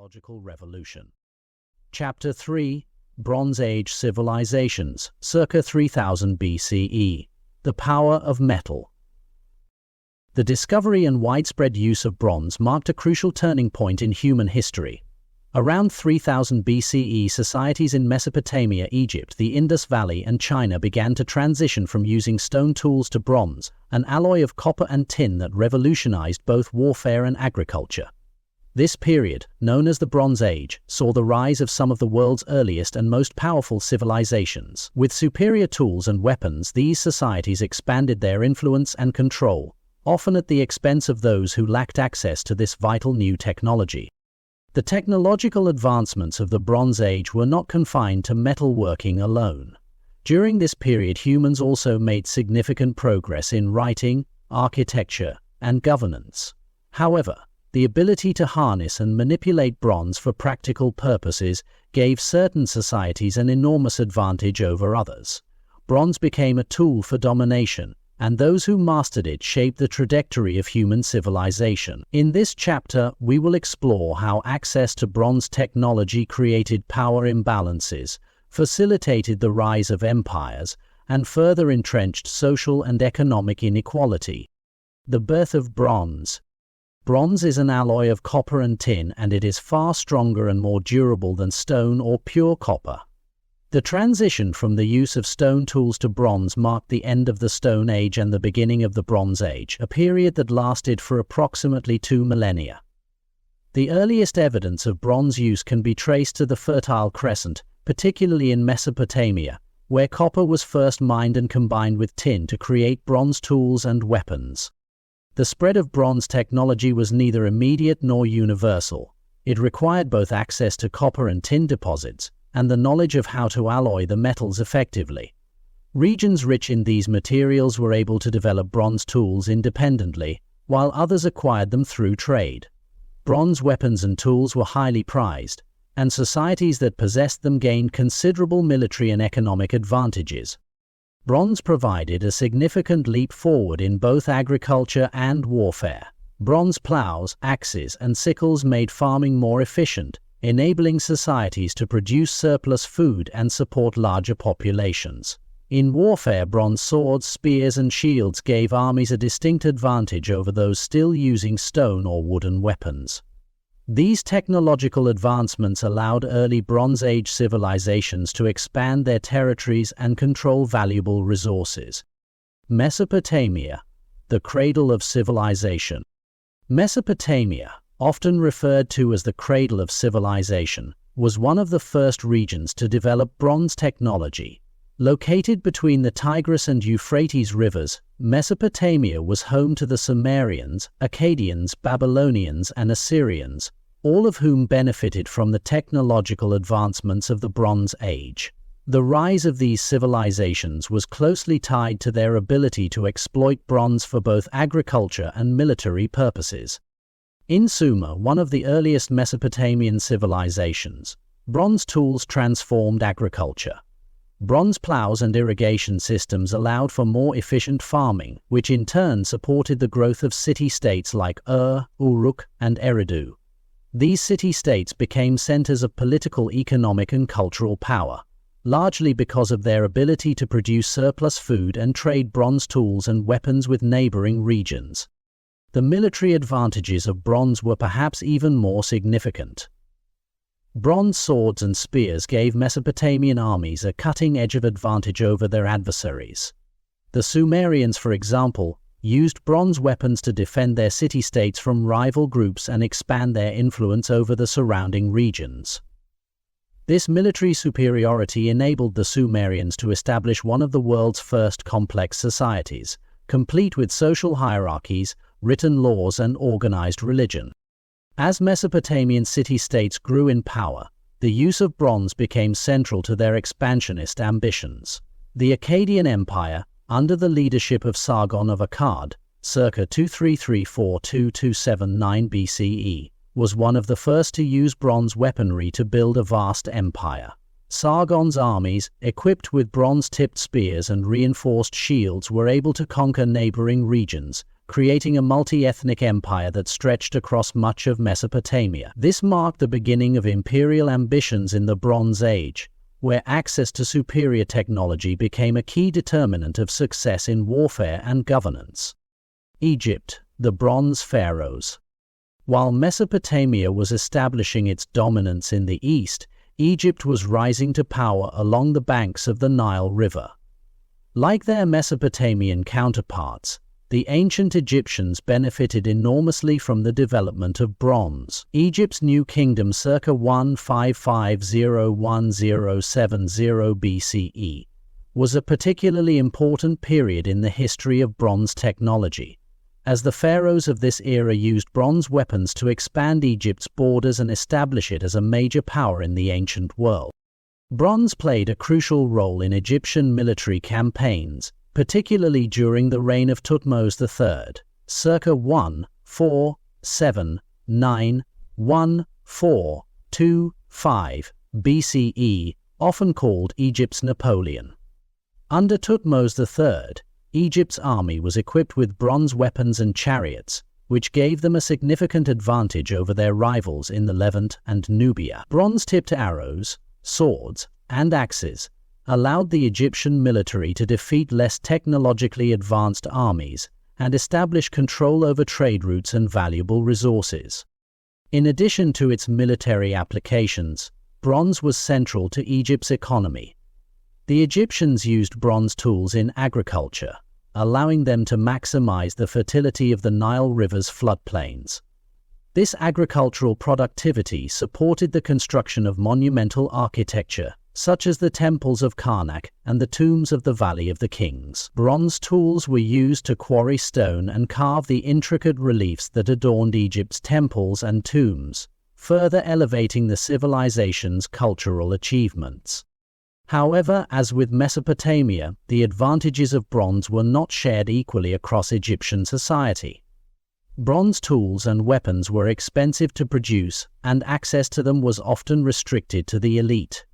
Technological Revolution. Chapter 3: Bronze Age Civilizations, circa 3000 BCE. The Power of Metal. The discovery and widespread use of bronze marked a crucial turning point in human history. Around 3000 BCE, societies in Mesopotamia, Egypt, the Indus Valley, and China began to transition from using stone tools to bronze, an alloy of copper and tin that revolutionized both warfare and agriculture. This period, known as the Bronze Age, saw the rise of some of the world's earliest and most powerful civilizations. With superior tools and weapons, these societies expanded their influence and control, often at the expense of those who lacked access to this vital new technology. The technological advancements of the Bronze Age were not confined to metalworking alone. During this period, humans also made significant progress in writing, architecture, and governance. However, the ability to harness and manipulate bronze for practical purposes gave certain societies an enormous advantage over others. Bronze became a tool for domination, and those who mastered it shaped the trajectory of human civilization. In this chapter, we will explore how access to bronze technology created power imbalances, facilitated the rise of empires, and further entrenched social and economic inequality. The birth of bronze. Bronze is an alloy of copper and tin, and it is far stronger and more durable than stone or pure copper. The transition from the use of stone tools to bronze marked the end of the Stone Age and the beginning of the Bronze Age, a period that lasted for approximately 2 millennia. The earliest evidence of bronze use can be traced to the Fertile Crescent, particularly in Mesopotamia, where copper was first mined and combined with tin to create bronze tools and weapons. The spread of bronze technology was neither immediate nor universal. It required both access to copper and tin deposits, and the knowledge of how to alloy the metals effectively. Regions rich in these materials were able to develop bronze tools independently, while others acquired them through trade. Bronze weapons and tools were highly prized, and societies that possessed them gained considerable military and economic advantages. Bronze provided a significant leap forward in both agriculture and warfare. Bronze plows, axes, and sickles made farming more efficient, enabling societies to produce surplus food and support larger populations. In warfare, bronze swords, spears, and shields gave armies a distinct advantage over those still using stone or wooden weapons. These technological advancements allowed early Bronze Age civilizations to expand their territories and control valuable resources. Mesopotamia, the cradle of civilization. Mesopotamia, often referred to as the cradle of civilization, was one of the first regions to develop bronze technology. Located between the Tigris and Euphrates rivers, Mesopotamia was home to the Sumerians, Akkadians, Babylonians, and Assyrians, all of whom benefited from the technological advancements of the Bronze Age. The rise of these civilizations was closely tied to their ability to exploit bronze for both agriculture and military purposes. In Sumer, one of the earliest Mesopotamian civilizations, bronze tools transformed agriculture. Bronze plows and irrigation systems allowed for more efficient farming, which in turn supported the growth of city-states like Uruk, and Eridu. These city-states became centers of political, economic, and cultural power, largely because of their ability to produce surplus food and trade bronze tools and weapons with neighboring regions. The military advantages of bronze were perhaps even more significant. Bronze swords and spears gave Mesopotamian armies a cutting edge of advantage over their adversaries. The Sumerians, for example, used bronze weapons to defend their city-states from rival groups and expand their influence over the surrounding regions. This military superiority enabled the Sumerians to establish one of the world's first complex societies, complete with social hierarchies, written laws, and organized religion. As Mesopotamian city-states grew in power, the use of bronze became central to their expansionist ambitions. The Akkadian Empire, under the leadership of Sargon of Akkad, circa 2334–2279 BCE, was one of the first to use bronze weaponry to build a vast empire. Sargon's armies, equipped with bronze-tipped spears and reinforced shields, were able to conquer neighboring regions, creating a multi-ethnic empire that stretched across much of Mesopotamia. This marked the beginning of imperial ambitions in the Bronze Age, where access to superior technology became a key determinant of success in warfare and governance. Egypt, the Bronze Pharaohs. While Mesopotamia was establishing its dominance in the east, Egypt was rising to power along the banks of the Nile River. Like their Mesopotamian counterparts, the ancient Egyptians benefited enormously from the development of bronze. Egypt's New Kingdom circa 1550–1070 BCE was a particularly important period in the history of bronze technology, as the pharaohs of this era used bronze weapons to expand Egypt's borders and establish it as a major power in the ancient world. Bronze played a crucial role in Egyptian military campaigns, particularly during the reign of Thutmose III, circa 1425 BCE, often called Egypt's Napoleon. Under Thutmose III, Egypt's army was equipped with bronze weapons and chariots, which gave them a significant advantage over their rivals in the Levant and Nubia. Bronze-tipped arrows, swords, and axes allowed the Egyptian military to defeat less technologically advanced armies and establish control over trade routes and valuable resources. In addition to its military applications, bronze was central to Egypt's economy. The Egyptians used bronze tools in agriculture, allowing them to maximize the fertility of the Nile River's floodplains. This agricultural productivity supported the construction of monumental architecture, such as the temples of Karnak and the tombs of the Valley of the Kings. Bronze tools were used to quarry stone and carve the intricate reliefs that adorned Egypt's temples and tombs, further elevating the civilization's cultural achievements. However, as with Mesopotamia, the advantages of bronze were not shared equally across Egyptian society. Bronze tools and weapons were expensive to produce, and access to them was often restricted to the elite.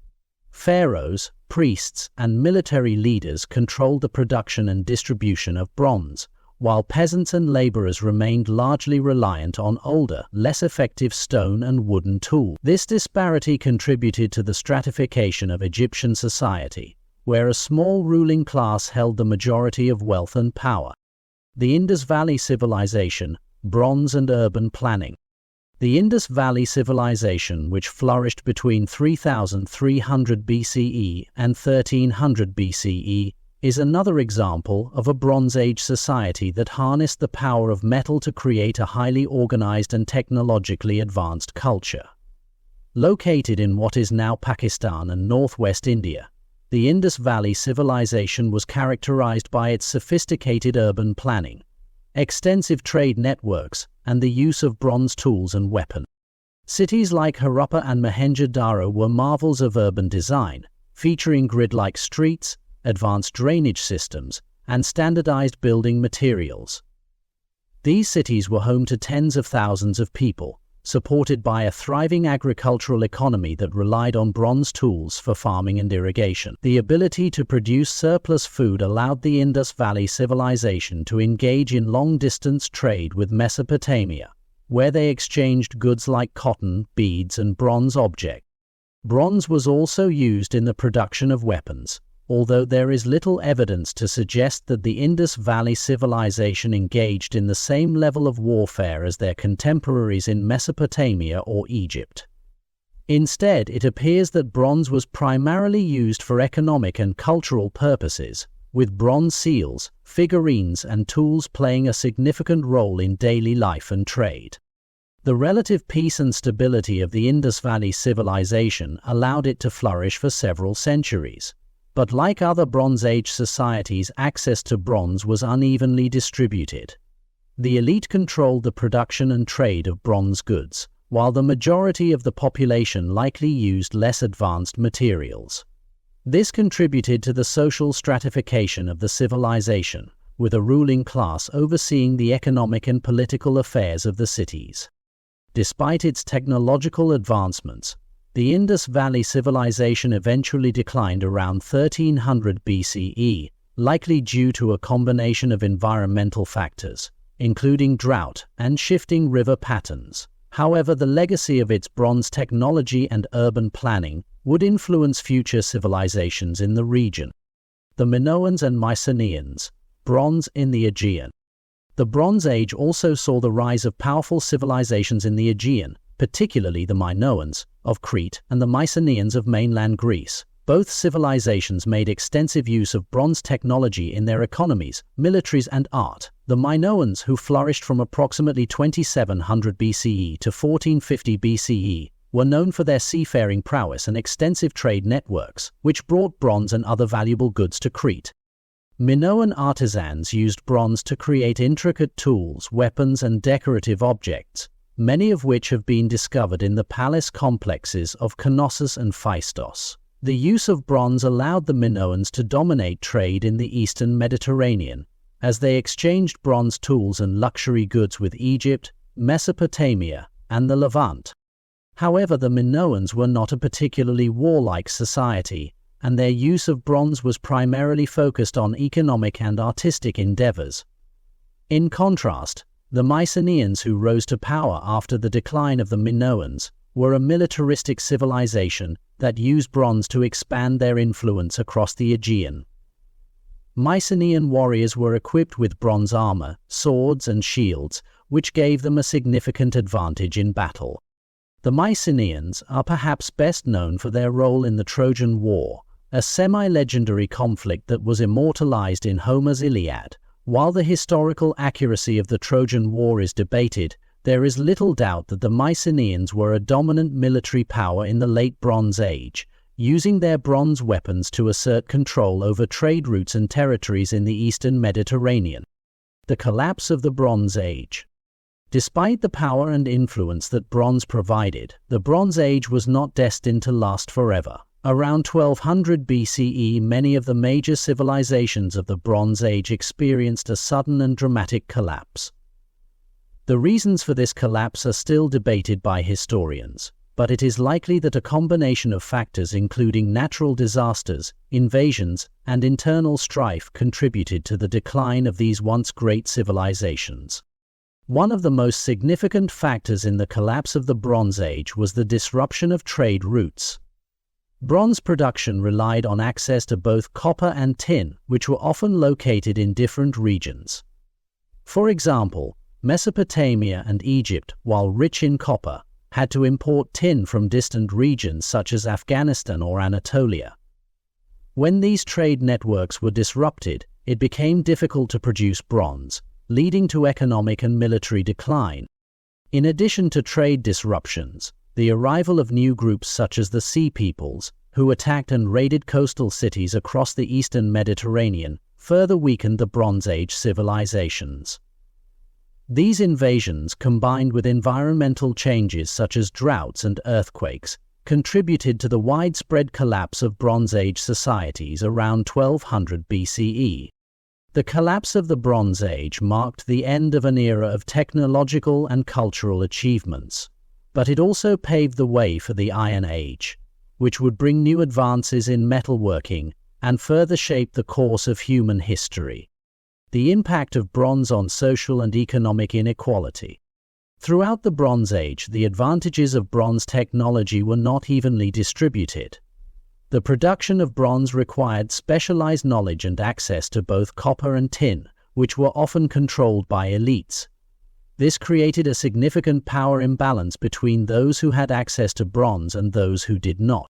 Pharaohs, priests, and military leaders controlled the production and distribution of bronze, while peasants and laborers remained largely reliant on older, less effective stone and wooden tools. This disparity contributed to the stratification of Egyptian society, where a small ruling class held the majority of wealth and power. The Indus Valley Civilization, bronze and urban planning. The Indus Valley Civilization, which flourished between 3300 BCE and 1300 BCE, is another example of a Bronze Age society that harnessed the power of metal to create a highly organized and technologically advanced culture. Located in what is now Pakistan and northwest India, the Indus Valley Civilization was characterized by its sophisticated urban planning, extensive trade networks, and the use of bronze tools and weapons. Cities like Harappa and Mohenjo-daro were marvels of urban design, featuring grid-like streets, advanced drainage systems, and standardized building materials. These cities were home to tens of thousands of people, supported by a thriving agricultural economy that relied on bronze tools for farming and irrigation. The ability to produce surplus food allowed the Indus Valley Civilization to engage in long-distance trade with Mesopotamia, where they exchanged goods like cotton, beads, and bronze objects. Bronze was also used in the production of weapons, although there is little evidence to suggest that the Indus Valley Civilization engaged in the same level of warfare as their contemporaries in Mesopotamia or Egypt. Instead, it appears that bronze was primarily used for economic and cultural purposes, with bronze seals, figurines, and tools playing a significant role in daily life and trade. The relative peace and stability of the Indus Valley Civilization allowed it to flourish for several centuries. But like other Bronze Age societies, access to bronze was unevenly distributed. The elite controlled the production and trade of bronze goods, while the majority of the population likely used less advanced materials. This contributed to the social stratification of the civilization, with a ruling class overseeing the economic and political affairs of the cities. Despite its technological advancements, the Indus Valley Civilization eventually declined around 1300 BCE, likely due to a combination of environmental factors, including drought and shifting river patterns. However, the legacy of its bronze technology and urban planning would influence future civilizations in the region. The Minoans and Mycenaeans, bronze in the Aegean. The Bronze Age also saw the rise of powerful civilizations in the Aegean, particularly the Minoans of Crete and the Mycenaeans of mainland Greece. Both civilizations made extensive use of bronze technology in their economies, militaries, and art. The Minoans, who flourished from approximately 2700 BCE to 1450 BCE, were known for their seafaring prowess and extensive trade networks, which brought bronze and other valuable goods to Crete. Minoan artisans used bronze to create intricate tools, weapons, and decorative objects, many of which have been discovered in the palace complexes of Knossos and Phaistos. The use of bronze allowed the Minoans to dominate trade in the eastern Mediterranean, as they exchanged bronze tools and luxury goods with Egypt, Mesopotamia, and the Levant. However, the Minoans were not a particularly warlike society, and their use of bronze was primarily focused on economic and artistic endeavors. In contrast, the Mycenaeans, who rose to power after the decline of the Minoans, were a militaristic civilization that used bronze to expand their influence across the Aegean. Mycenaean warriors were equipped with bronze armor, swords, and shields, which gave them a significant advantage in battle. The Mycenaeans are perhaps best known for their role in the Trojan War, a semi-legendary conflict that was immortalized in Homer's Iliad. While the historical accuracy of the Trojan War is debated, there is little doubt that the Mycenaeans were a dominant military power in the late Bronze Age, using their bronze weapons to assert control over trade routes and territories in the eastern Mediterranean. The collapse of the Bronze Age. Despite the power and influence that bronze provided, the Bronze Age was not destined to last forever. Around 1200 BCE, many of the major civilizations of the Bronze Age experienced a sudden and dramatic collapse. The reasons for this collapse are still debated by historians, but it is likely that a combination of factors including natural disasters, invasions, and internal strife contributed to the decline of these once great civilizations. One of the most significant factors in the collapse of the Bronze Age was the disruption of trade routes. Bronze production relied on access to both copper and tin, which were often located in different regions. For example, Mesopotamia and Egypt, while rich in copper, had to import tin from distant regions such as Afghanistan or Anatolia. When these trade networks were disrupted, it became difficult to produce bronze, leading to economic and military decline. In addition to trade disruptions, the arrival of new groups such as the Sea Peoples, who attacked and raided coastal cities across the eastern Mediterranean, further weakened the Bronze Age civilizations. These invasions, combined with environmental changes such as droughts and earthquakes, contributed to the widespread collapse of Bronze Age societies around 1200 BCE. The collapse of the Bronze Age marked the end of an era of technological and cultural achievements, but it also paved the way for the Iron Age, which would bring new advances in metalworking and further shape the course of human history. The impact of bronze on social and economic inequality. Throughout the Bronze Age, the advantages of bronze technology were not evenly distributed. The production of bronze required specialized knowledge and access to both copper and tin, which were often controlled by elites. This created a significant power imbalance between those who had access to bronze and those who did not.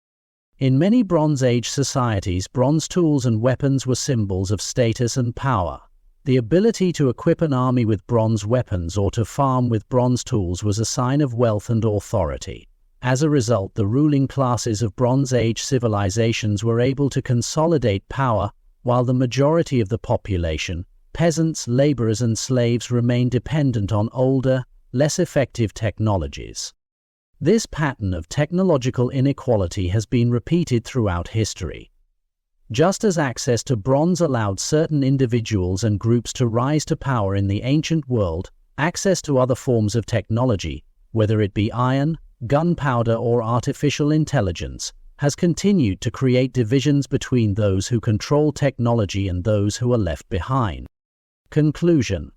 In many Bronze Age societies, bronze tools and weapons were symbols of status and power. The ability to equip an army with bronze weapons or to farm with bronze tools was a sign of wealth and authority. As a result, the ruling classes of Bronze Age civilizations were able to consolidate power, while the majority of the population, peasants, laborers, and slaves, remained dependent on older, less effective technologies. This pattern of technological inequality has been repeated throughout history. Just as access to bronze allowed certain individuals and groups to rise to power in the ancient world, access to other forms of technology, whether it be iron, gunpowder, or artificial intelligence, has continued to create divisions between those who control technology and those who are left behind. Conclusion.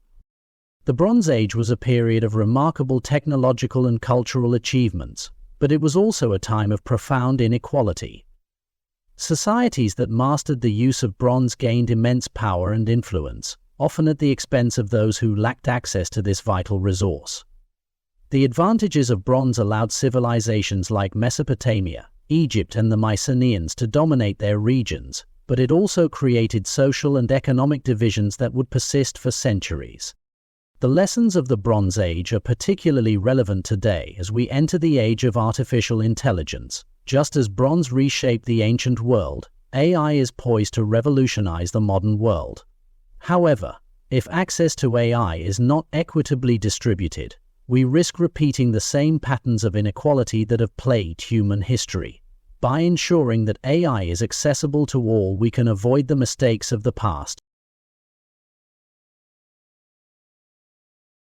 The Bronze Age was a period of remarkable technological and cultural achievements, but it was also a time of profound inequality. Societies that mastered the use of bronze gained immense power and influence, often at the expense of those who lacked access to this vital resource. The advantages of bronze allowed civilizations like Mesopotamia, Egypt, and the Mycenaeans to dominate their regions, but it also created social and economic divisions that would persist for centuries. The lessons of the Bronze Age are particularly relevant today as we enter the age of artificial intelligence. Just as bronze reshaped the ancient world, AI is poised to revolutionize the modern world. However, if access to AI is not equitably distributed, we risk repeating the same patterns of inequality that have plagued human history. By ensuring that AI is accessible to all, we can avoid the mistakes of the past